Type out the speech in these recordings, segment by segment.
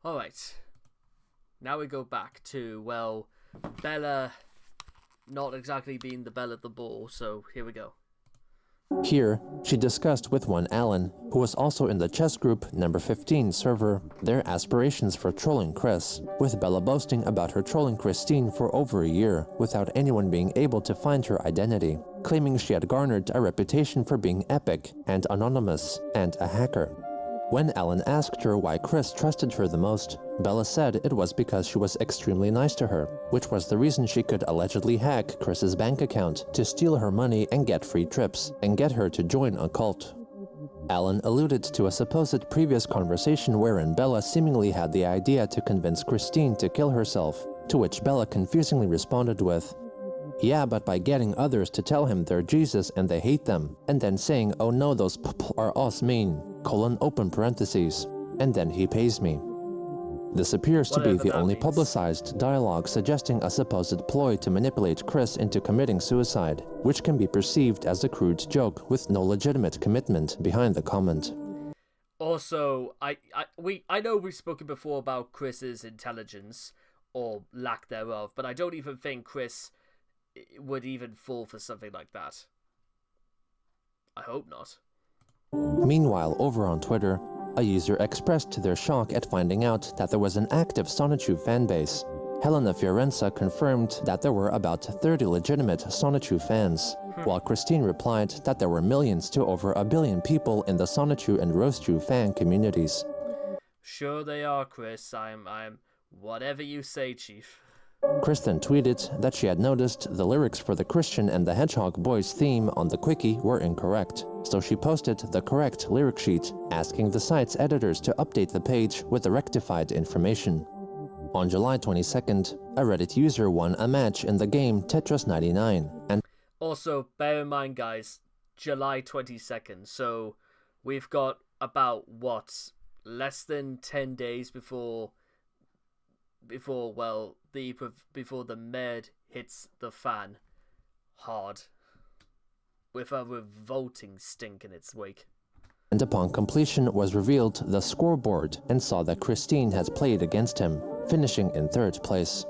Alright. Now we go back to, well, Bella not exactly being the belle of the ball, so here we go. Here, she discussed with one Alan, who was also in the chess group number 15 server, their aspirations for trolling Chris, with Bella boasting about her trolling Christine for over a year without anyone being able to find her identity, claiming she had garnered a reputation for being epic and anonymous and a hacker. When Alan asked her why Chris trusted her the most, Bella said it was because she was extremely nice to her, which was the reason she could allegedly hack Chris's bank account to steal her money and get free trips, and get her to join a cult. Alan alluded to a supposed previous conversation wherein Bella seemingly had the idea to convince Christine to kill herself, to which Bella confusingly responded with, "Yeah, but by getting others to tell him they're Jesus and they hate them, and then saying, oh no, those people are us mean, open parentheses, and then he pays me." This appears to be the only publicized dialogue suggesting a supposed ploy to manipulate Chris into committing suicide, which can be perceived as a crude joke with no legitimate commitment behind the comment. Also, I know we've spoken before about Chris's intelligence, or lack thereof, but I don't even think Chris would even fall for something like that. I hope not. Meanwhile, over on Twitter, a user expressed their shock at finding out that there was an active Sonichu fanbase. Helena Fiorenza confirmed that there were about 30 legitimate Sonichu fans, while Christine replied that there were millions to over 1 billion people in the Sonichu and Roastu fan communities. Sure they are, Chris. I'm whatever you say, Chief. Chris then tweeted that she had noticed the lyrics for the Christian and the Hedgehog Boys theme on the Quickie were incorrect, so she posted the correct lyric sheet, asking the site's editors to update the page with the rectified information. On July 22nd, a Reddit user won a match in the game Tetris 99, and also, bear in mind, guys, July 22nd, so we've got about, less than 10 days before the med hits the fan hard, with a revolting stink in its wake. And upon completion was revealed the scoreboard and saw that Christine had played against him, finishing in 3rd place.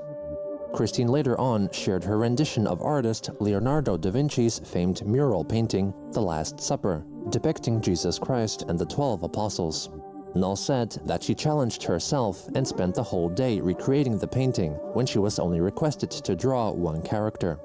Christine later on shared her rendition of artist Leonardo da Vinci's famed mural painting, The Last Supper, depicting Jesus Christ and the 12 apostles. Null said that she challenged herself and spent the whole day recreating the painting when she was only requested to draw one character.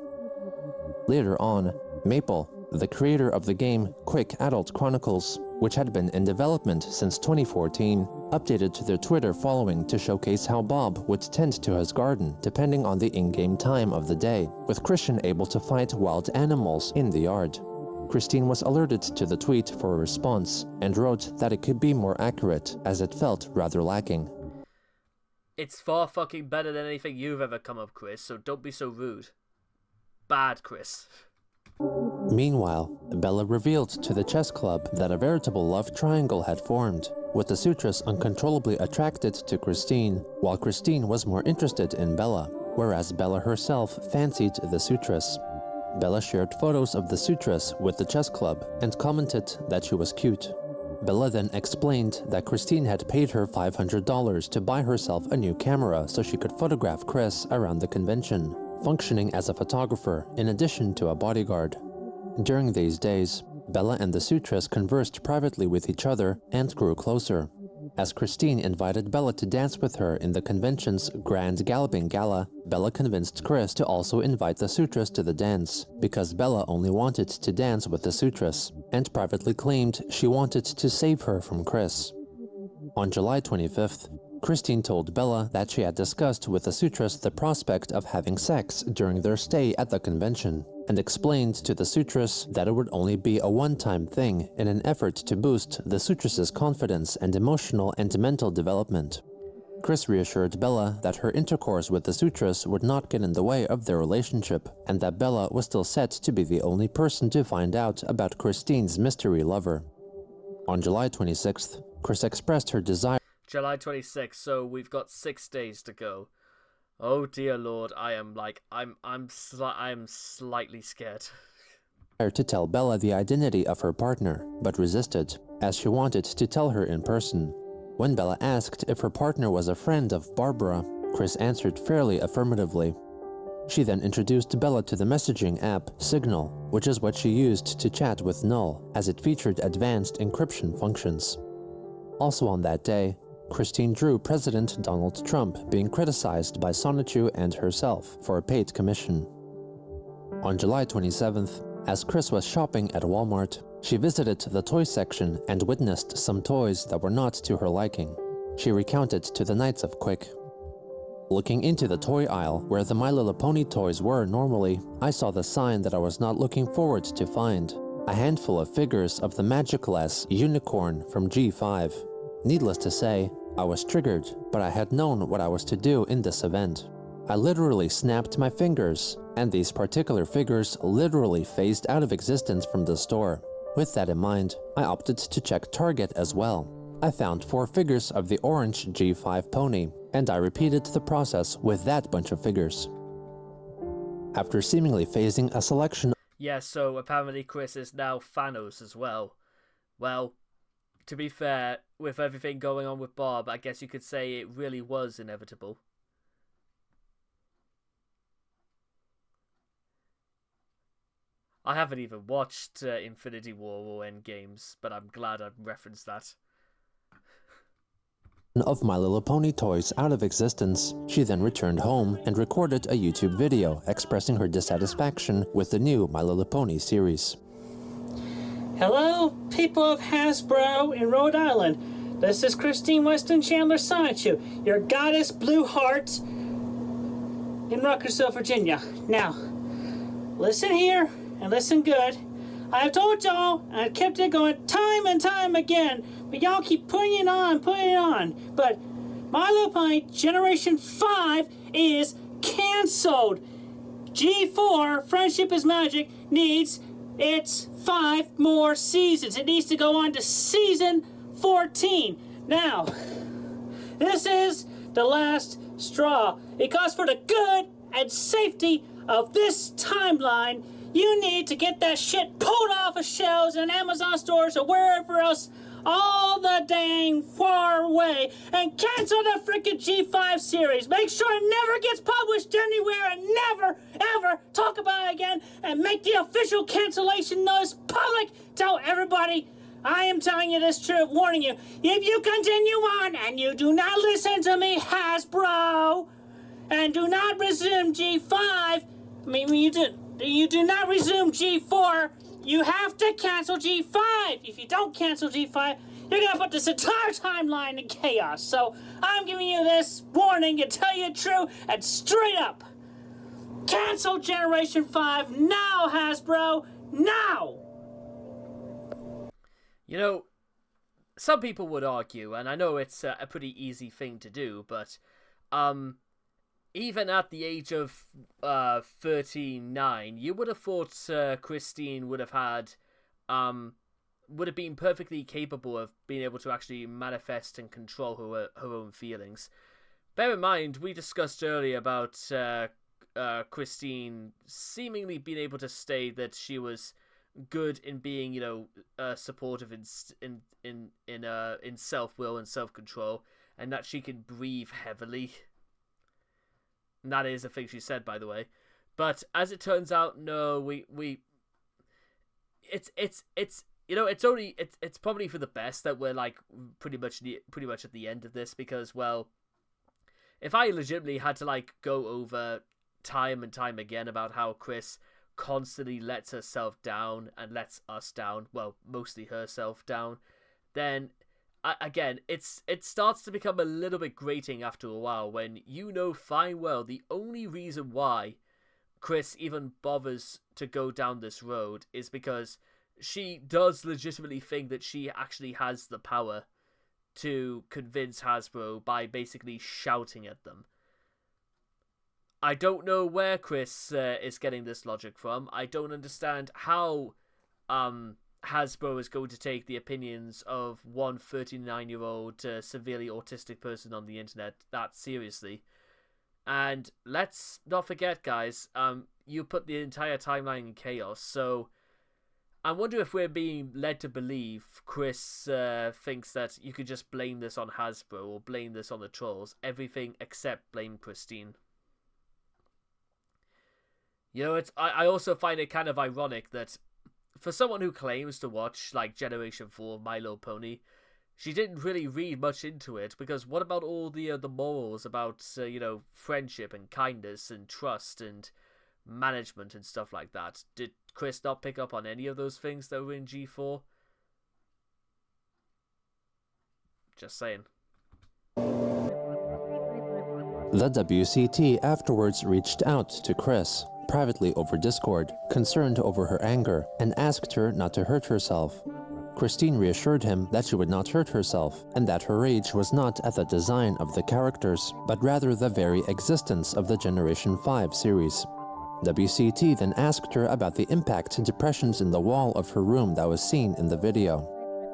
Later on, Maple, the creator of the game Quick Adult Chronicles, which had been in development since 2014, updated to their Twitter following to showcase how Bob would tend to his garden depending on the in-game time of the day, with Christian able to fight wild animals in the yard. Christine was alerted to the tweet for a response and wrote that it could be more accurate as it felt rather lacking. It's far fucking better than anything you've ever come up, Chris, so don't be so rude. Bad, Chris. Meanwhile, Bella revealed to the chess club that a veritable love triangle had formed, with the Sutress uncontrollably attracted to Christine, while Christine was more interested in Bella, whereas Bella herself fancied the Sutress. Bella shared photos of the Sutress with the chess club and commented that she was cute. Bella then explained that Christine had paid her $500 to buy herself a new camera so she could photograph Chris around the convention, functioning as a photographer in addition to a bodyguard. During these days, Bella and the Sutress conversed privately with each other and grew closer. As Christine invited Bella to dance with her in the convention's Grand Galloping Gala, Bella convinced Chris to also invite the Sutress to the dance, because Bella only wanted to dance with the Sutress, and privately claimed she wanted to save her from Chris. On July 25th, Christine told Bella that she had discussed with the Sutress the prospect of having sex during their stay at the convention, and explained to the Sutress that it would only be a one-time thing in an effort to boost the Sutress's confidence and emotional and mental development. Chris reassured Bella that her intercourse with the Sutress would not get in the way of their relationship, and that Bella was still set to be the only person to find out about Christine's mystery lover. On July 26th, Chris expressed her desire July 26th, so we've got 6 days to go. Oh dear Lord, I'm slightly scared. To tell Bella the identity of her partner, but resisted, as she wanted to tell her in person. When Bella asked if her partner was a friend of Barbara, Chris answered fairly affirmatively. She then introduced Bella to the messaging app Signal, which is what she used to chat with Null, as it featured advanced encryption functions. Also on that day, Christine drew President Donald Trump being criticized by Sonichu and herself for a paid commission. On July 27th, as Chris was shopping at Walmart, she visited the toy section and witnessed some toys that were not to her liking. She recounted to the Knights of Quick. Looking into the toy aisle where the My Little Pony toys were normally, I saw the sign that I was not looking forward to find. A handful of figures of the Magicless unicorn from G5. Needless to say, I was triggered, but I had known what I was to do in this event. I literally snapped my fingers, and these particular figures literally phased out of existence from the store. With that in mind, I opted to check Target as well. I found 4 figures of the orange G5 pony, and I repeated the process with that bunch of figures. After seemingly phasing a selection. Yeah, so apparently Chris is now Thanos as well. Well, to be fair, with everything going on with Bob, I guess you could say it really was inevitable. I haven't even watched Infinity War or Endgames, but I'm glad I've referenced that. Of My Little Pony toys out of existence, she then returned home and recorded a YouTube video expressing her dissatisfaction with the new My Little Pony series. Hello, people of Hasbro in Rhode Island. This is Christine Weston Chandler Sonichu, your goddess Blue Heart in Ruckersville, Virginia. Now, listen here and listen good. I have told y'all, and I've kept it going time and time again, but y'all keep putting it on. But My Little Pony Generation 5 is canceled. G4, Friendship is Magic, needs its 5 more seasons. It needs to go on to season 14. Now, this is the last straw, because for the good and safety of this timeline, you need to get that shit pulled off of shelves in Amazon stores or wherever else all the dang far away and cancel the freaking G5 series. Make sure it never gets published anywhere and never, ever talk about it again, and make the official cancellation notice public. Tell everybody I am telling you this truth, warning you. If you continue on and you do not listen to me, Hasbro, and do not resume G5, you do not resume G4, you have to cancel G5. If you don't cancel G5, you're gonna put this entire timeline in chaos. So I'm giving you this warning to tell you the truth and straight up. Cancel Generation 5 now, Hasbro, now! You know, some people would argue, and I know it's a pretty easy thing to do, but even at the age of 39, you would have thought Christine would have been perfectly capable of being able to actually manifest and control her own feelings. Bear in mind, we discussed earlier about Christine seemingly being able to state that she was good in being, supportive in self-will and self-control, and that she can breathe heavily. And that is a thing she said, by the way. But as it turns out, no, it's probably for the best that we're like pretty much at the end of this, because, well, if I legitimately had to like go over time and time again about how Chris constantly lets herself down and lets us down, well, mostly herself down, then again, it starts to become a little bit grating after a while, when you know fine well the only reason why Chris even bothers to go down this road is because she does legitimately think that she actually has the power to convince Hasbro by basically shouting at them. I don't know where Chris is getting this logic from. I don't understand how Hasbro is going to take the opinions of one 39-year-old severely autistic person on the internet that seriously. And let's not forget, guys, you put the entire timeline in chaos, so I wonder if we're being led to believe Chris thinks that you could just blame this on Hasbro or blame this on the trolls. Everything except blame Christine. You know, I also find it kind of ironic that for someone who claims to watch like Generation 4 My Little Pony, she didn't really read much into it, because what about all the morals about, you know, friendship and kindness and trust and management and stuff like that? Did Chris not pick up on any of those things that were in G4? Just saying. The WCT afterwards reached out to Chris, privately over Discord, concerned over her anger, and asked her not to hurt herself. Christine reassured him that she would not hurt herself, and that her rage was not at the design of the characters, but rather the very existence of the Generation 5 series. WCT then asked her about the impact and depressions in the wall of her room that was seen in the video.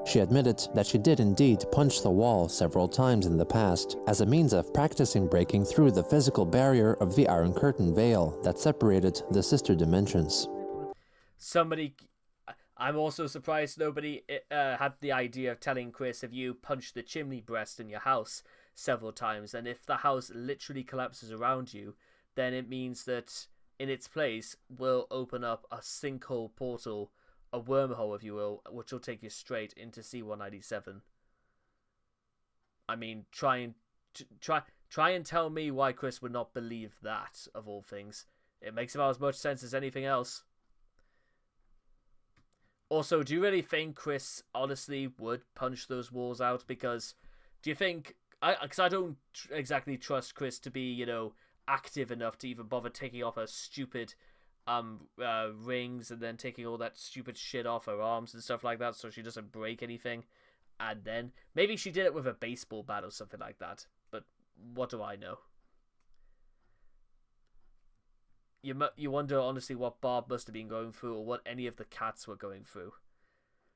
She admitted that she did indeed punch the wall several times in the past, as a means of practicing breaking through the physical barrier of the Iron Curtain veil that separated the sister dimensions. I'm also surprised nobody had the idea of telling Chris, if you punch the chimney breast in your house several times, and if the house literally collapses around you, then it means that in its place will open up a sinkhole portal, a wormhole if you will, which will take you straight into C-197. I mean, try and tell me why Chris would not believe that, of all things. It makes about as much sense as anything else. Also, do you really think Chris honestly would punch those walls out? Because do you think... Because I don't exactly trust Chris to be, you know, active enough to even bother taking off her stupid rings and then taking all that stupid shit off her arms and stuff like that so she doesn't break anything. And then maybe she did it with a baseball bat or something like that. But what do I know? You wonder honestly what Barb must have been going through, or what any of the cats were going through.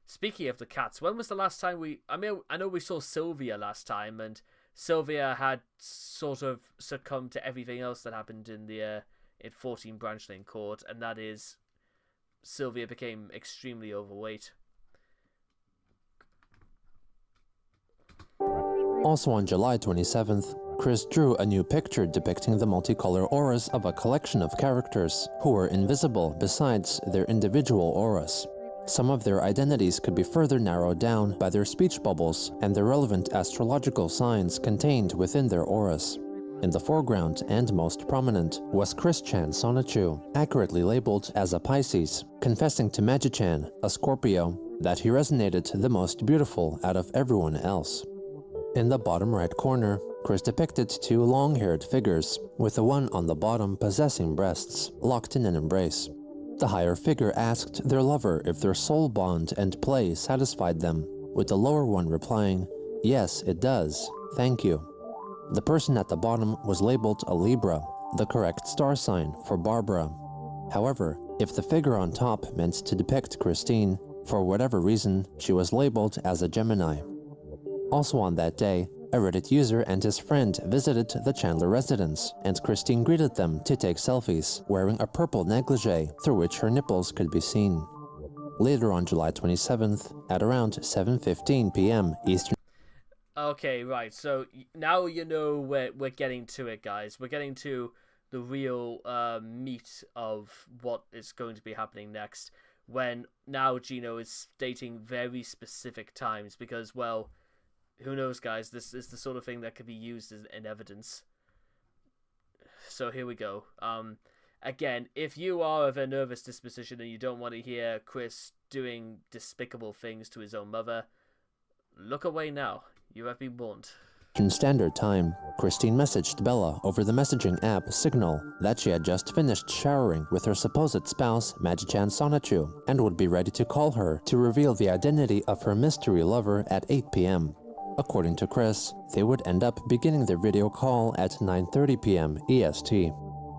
Speaking of the cats, when was the last time I know we saw Sylvia last time, and Sylvia had sort of succumbed to everything else that happened in 14 Branchling Court, and that is Sylvia became extremely overweight. Also on July 27th, Chris drew a new picture depicting the multicolor auras of a collection of characters who were invisible besides their individual auras. Some of their identities could be further narrowed down by their speech bubbles and the relevant astrological signs contained within their auras. In the foreground and most prominent was Chris-chan Sonichu, accurately labeled as a Pisces, confessing to Magi-chan, a Scorpio, that he resonated the most beautiful out of everyone else. In the bottom right corner, Chris depicted two long-haired figures, with the one on the bottom possessing breasts, locked in an embrace. The higher figure asked their lover if their soul bond and play satisfied them, with the lower one replying, "Yes, it does. Thank you." The person at the bottom was labeled a Libra, the correct star sign for Barbara. However, if the figure on top meant to depict Christine, for whatever reason, she was labeled as a Gemini. Also on that day, a Reddit user and his friend visited the Chandler residence, and Christine greeted them to take selfies, wearing a purple negligee through which her nipples could be seen. Later on July 27th, at around 7:15 p.m. Eastern. Okay, right, so now you know we're getting to it, guys. We're getting to the real meat of what is going to be happening next, when now Gino is stating very specific times, because, well, who knows, guys, this is the sort of thing that could be used as in evidence. So here we go. Again, if you are of a nervous disposition and you don't want to hear Chris doing despicable things to his own mother, look away now. You have been warned. In Standard Time, Christine messaged Bella over the messaging app Signal that she had just finished showering with her supposed spouse, Magi-chan Sonichu, and would be ready to call her to reveal the identity of her mystery lover at 8 p.m. According to Chris, they would end up beginning their video call at 9:30 p.m. EST.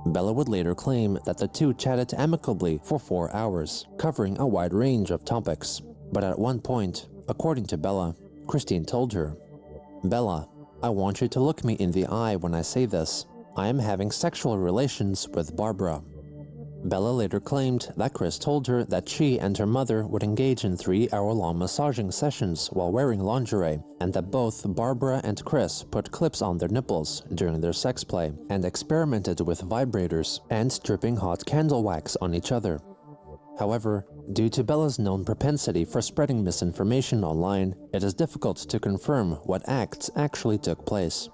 Bella would later claim that the two chatted amicably for 4 hours, covering a wide range of topics. But at one point, according to Bella, Christine told her, "Bella, I want you to look me in the eye when I say this. I am having sexual relations with Barbara." Bella later claimed that Chris told her that she and her mother would engage in 3-hour-long massaging sessions while wearing lingerie, and that both Barbara and Chris put clips on their nipples during their sex play, and experimented with vibrators and dripping hot candle wax on each other. However, due to Bella's known propensity for spreading misinformation online, it is difficult to confirm what acts actually took place.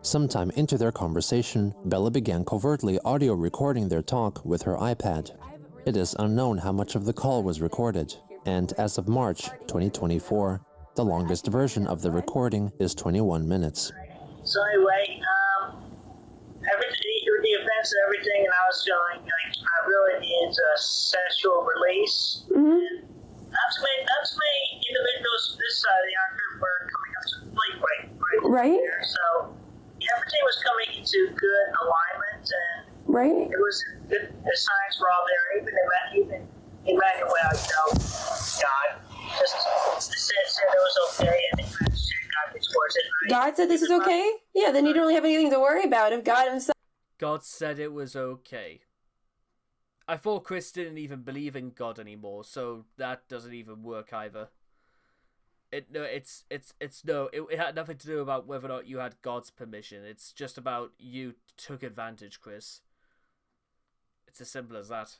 Sometime into their conversation, Bella began covertly audio recording their talk with her iPad. It is unknown how much of the call was recorded, and as of March 2024, the longest version of the recording is 21 minutes. So anyway, everything, the events and everything, and I was feeling like I really needed a sexual release. And that's many individuals from this side of the argument were coming up to the plate right there. So everything was coming into good alignment, and it was good. The signs were all there. Even Emmanuel, God just said it was okay, and it got me towards it. God said this is okay? Yeah, then you don't really have anything to worry about if God himself. God said it was okay. I thought Chris didn't even believe in God anymore, so that doesn't even work either. It had nothing to do about whether or not you had God's permission. It's just about you took advantage, Chris. It's as simple as that.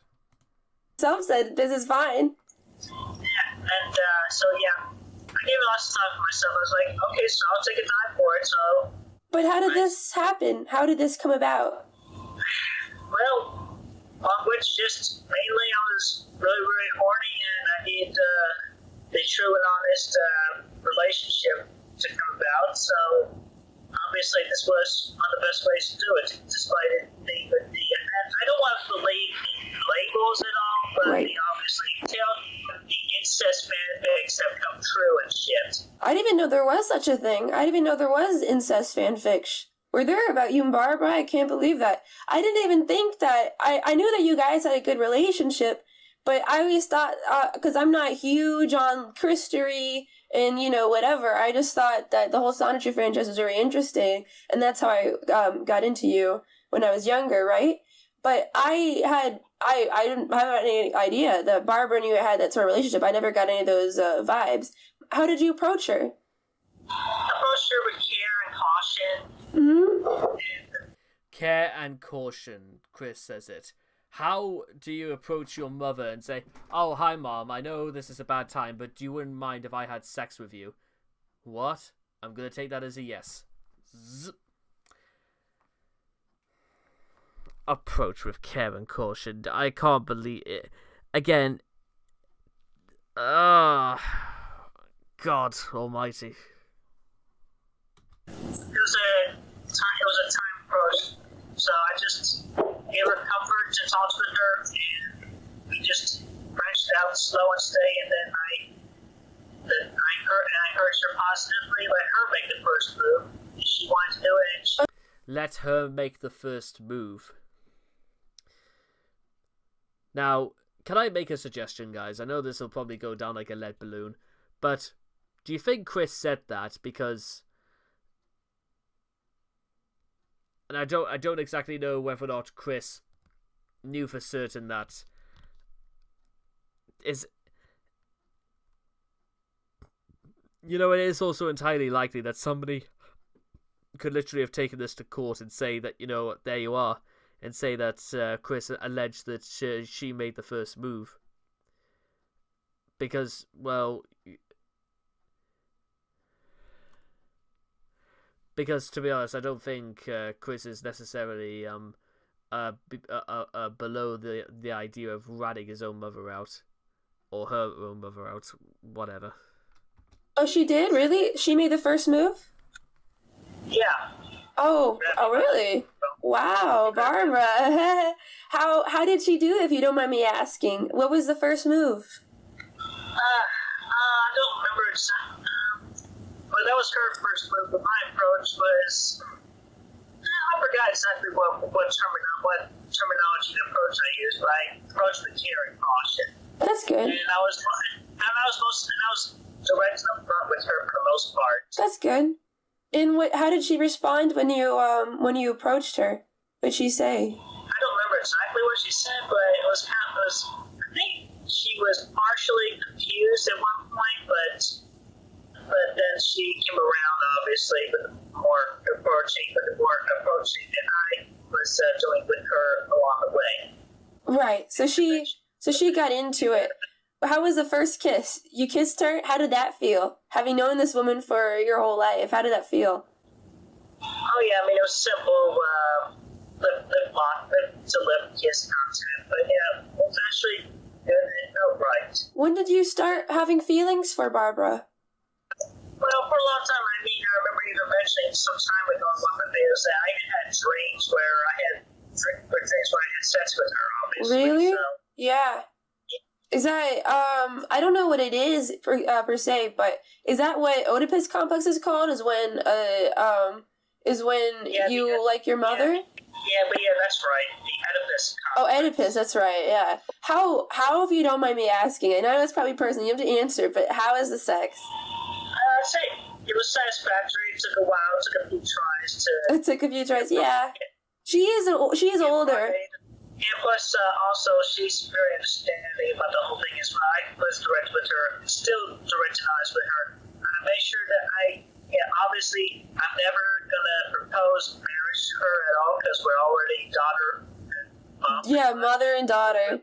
Self said this is fine. Yeah, and I gave lots of time for myself. I was like, okay, so I'll take a time for it. So. But how did this happen? How did this come about? Well, which just mainly I was really, really horny, and I needed the true and honest relationship to come about. So obviously this was one of the best ways to do it, despite it being with the. I don't want to believe in labels at all, but obviously the incest fanfics have come true and shit. I didn't even know there was such a thing. I didn't even know there was incest fanfics. Were there about you and Barbara? I can't believe that. I didn't even think that. I knew that you guys had a good relationship. But I always thought, because I'm not huge on Christory and, whatever, I just thought that the whole Sonetry franchise was very interesting, and that's how I got into you when I was younger, right? But I didn't have any idea that Barbara and you had that sort of relationship. I never got any of those vibes. How did you approach her? I approached her with care and caution. Mm-hmm. Care and caution, Chris says it. How do you approach your mother and say, "Oh, hi, Mom, I know this is a bad time, but you wouldn't mind if I had sex with you?" What? I'm going to take that as a yes. Zzz. Approach with care and caution. I can't believe it. Again. God almighty. It was a time approach. So I just gave her comfort and talked with her, and we just branched out slow and steady, and then I encouraged her positively, let her make the first move. If she wanted to do it. Let her make the first move. Now, can I make a suggestion, guys? I know this will probably go down like a lead balloon, but do you think Chris said that because... And I don't exactly know whether or not Chris knew for certain that is... it is also entirely likely that somebody could literally have taken this to court and say that, there you are, and say that Chris alleged that she made the first move. Because, well... Because, to be honest, I don't think Chris is necessarily below the idea of ratting his own mother out. Or her own mother out. Whatever. Oh, she did? Really? She made the first move? Yeah. Oh, really? Wow, Barbara. How did she do it, if you don't mind me asking? What was the first move? I don't remember exactly. Well, that was her first move, but my approach was... I forgot exactly what terminology and approach I used, but I approached with care and caution. That's good. And I was direct and upfront with her for the most part. That's good. And how did she respond when you approached her? What did she say? I don't remember exactly what she said, but it was kind of, I think she was partially confused at one point, but then she came around, obviously, with more approaching than I was doing with her along the way. Right. So she got into it. How was the first kiss? You kissed her? How did that feel? Having known this woman for your whole life, how did that feel? Oh yeah, I mean, it was simple, lip kiss content, but yeah, it was actually good and felt right. When did you start having feelings for Barbara? Well, for a long time, I mean, I remember even mentioning some time ago in one of the videos that I even had dreams where I had sex with her, obviously. Really? So, yeah. Is that, I don't know what it is per se, but is that what Oedipus complex is called? Is when you like your mother? Yeah, that's right. The Oedipus complex. Oh, Oedipus, that's right, yeah. How, if you don't mind me asking, I know that's probably personal, you have to answer, but how is the sex? I'd say it was satisfactory. It took a while. It took a few tries to... It took a few tries, yeah. She is older. And plus, also, she's very understanding about the whole thing as well. I was direct with her, still direct and honest with her. I made sure that obviously, I'm never going to propose marriage to her at all because we're already daughter and mom. Yeah, mother and daughter.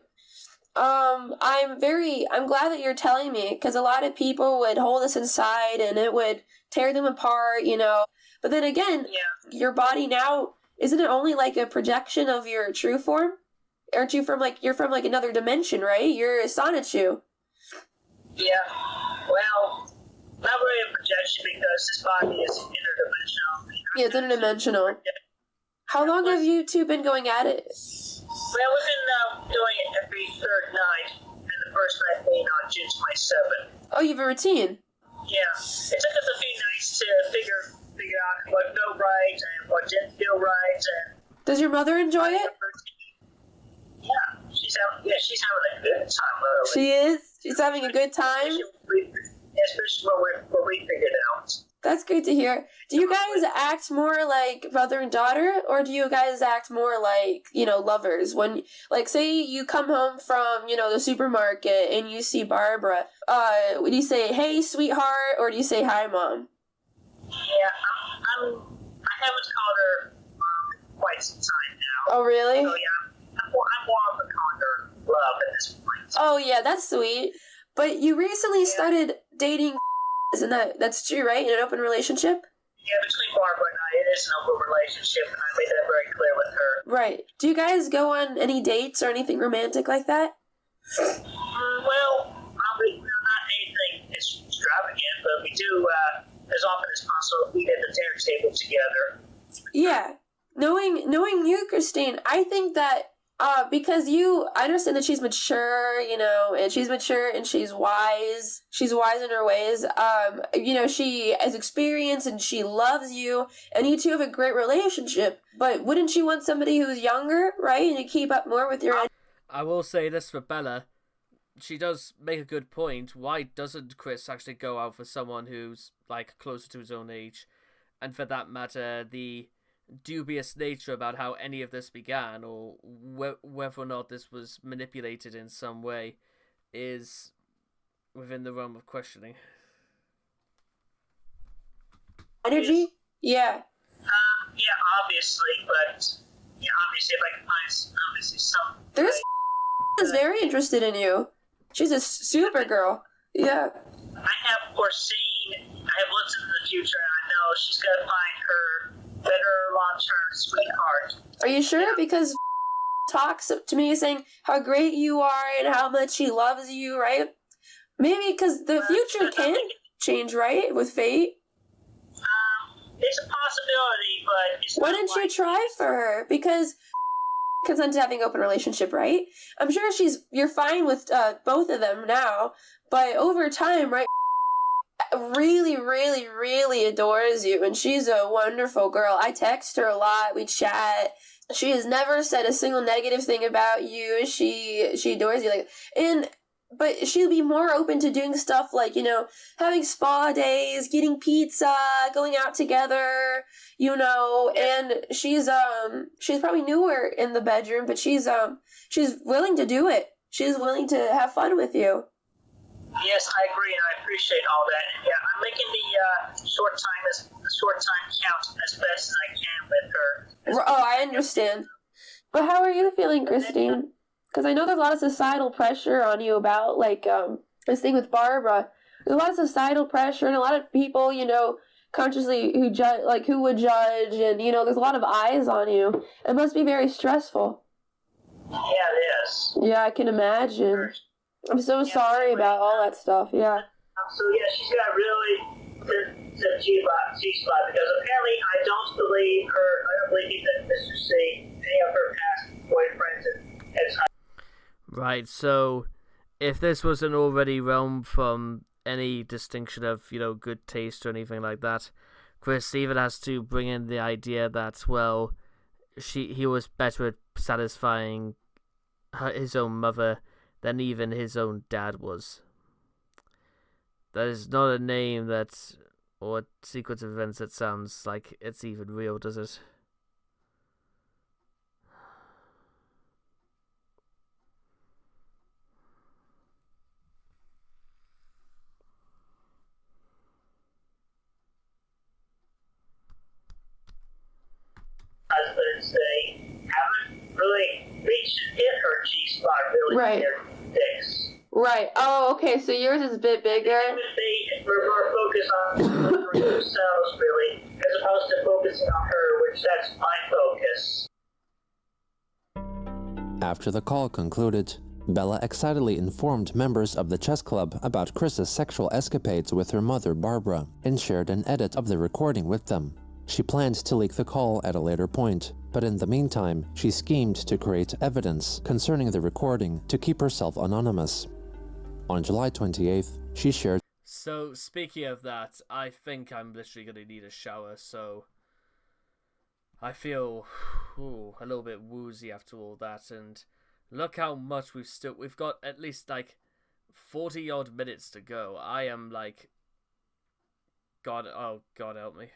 I'm glad that you're telling me, because a lot of people would hold this inside and it would tear them apart, you know. But then again, your body now, isn't it only like a projection of your true form? Aren't you you're from another dimension, right? You're a Sonichu. Yeah, well, not really a projection because this body is interdimensional. Yeah, it's interdimensional. How long have you two been going at it? Well, we've been doing it every third night, and the first night being on June 27th. Oh, you have a routine? Yeah. It took us a few nights to figure out what felt right and what didn't feel right. And does your mother enjoy it? Yeah, she's having a good time, literally. She is? She's having a good time? Especially what we figured out. That's great to hear. Do you guys act more like brother and daughter, or do you guys act more like, lovers? When, say you come home from, the supermarket and you see Barbara, would you say, hey, sweetheart, or do you say, hi, Mom? Yeah, I haven't called her Mom in quite some time now. Oh, really? So, yeah, I'm more of a calling her love at this point. Oh, yeah, that's sweet. But you recently started dating. Isn't that's true, right? In an open relationship? Yeah, between Barbara and I, it is an open relationship, and I made that very clear with her. Right. Do you guys go on any dates or anything romantic like that? Well, probably not anything extravagant, but we do, as often as possible, we at the dinner table together. Yeah. Knowing you, Christine, I think that because I understand that she's mature, and she's mature and she's wise. She's wise in her ways. She has experience and she loves you, and you two have a great relationship. But wouldn't you want somebody who's younger, right? And to keep up more with your... I will say this for Bella. She does make a good point. Why doesn't Chris actually go out for someone who's, closer to his own age? And for that matter, the dubious nature about how any of this began, or whether or not this was manipulated in some way, is within the realm of questioning. Energy? Yeah. Yeah, obviously, but obviously if I can find some. There's is very interested in you. She's a super girl. Yeah. I have foreseen. I have looked into the future, and I know she's gonna find her better long-term sweetheart. Are you sure? Because talks to me saying how great you are and how much he loves you, right? Maybe because the future can change, right? With fate. It's a possibility, but it's why didn't you try for her? Because consent to having an open relationship, right? I'm sure you're fine with both of them now, but over time, right? Really, really, really adores you, and she's a wonderful girl. I text her a lot, we chat. She has never said a single negative thing about you. She adores you, and but she'd be more open to doing stuff like, having spa days, getting pizza, going out together, and she's probably newer in the bedroom, but she's willing to do it. She's willing to have fun with you. Yes, I agree, and I appreciate all that. Yeah, I'm making the short time count as best as I can with her. Oh, I understand. But how are you feeling, Christine? Because I know there's a lot of societal pressure on you about, like, this thing with Barbara. There's a lot of societal pressure and a lot of people, consciously who judge, like, who would judge, and, there's a lot of eyes on you. It must be very stressful. Yeah, it is. Yeah, I can imagine. I'm so sorry about all that stuff, yeah. So, yeah, she's got really the G-spot because apparently I don't believe that Mr. C, any of her past boyfriends has. Right, so if this wasn't already realm from any distinction of, good taste or anything like that, Chris even has to bring in the idea that, well, he was better at satisfying his own mother than even his own dad was. That is not a name that, or a sequence of events that sounds like it's even real, does it? Husbands, they haven't really hit her G-spot really. Right. Their dicks. Right. Oh, okay, so yours is a bit bigger. They were more focused on themselves, really, as opposed to focusing on her, which that's my focus. After the call concluded, Bella excitedly informed members of the chess club about Chris's sexual escapades with her mother, Barbara, and shared an edit of the recording with them. She planned to leak the call at a later point, but in the meantime, she schemed to create evidence concerning the recording to keep herself anonymous. On July 28th, she shared... So, speaking of that, I think I'm literally going to need a shower, so I feel a little bit woozy after all that, and look how much we've got at least, 40 odd minutes to go. I am, God help me.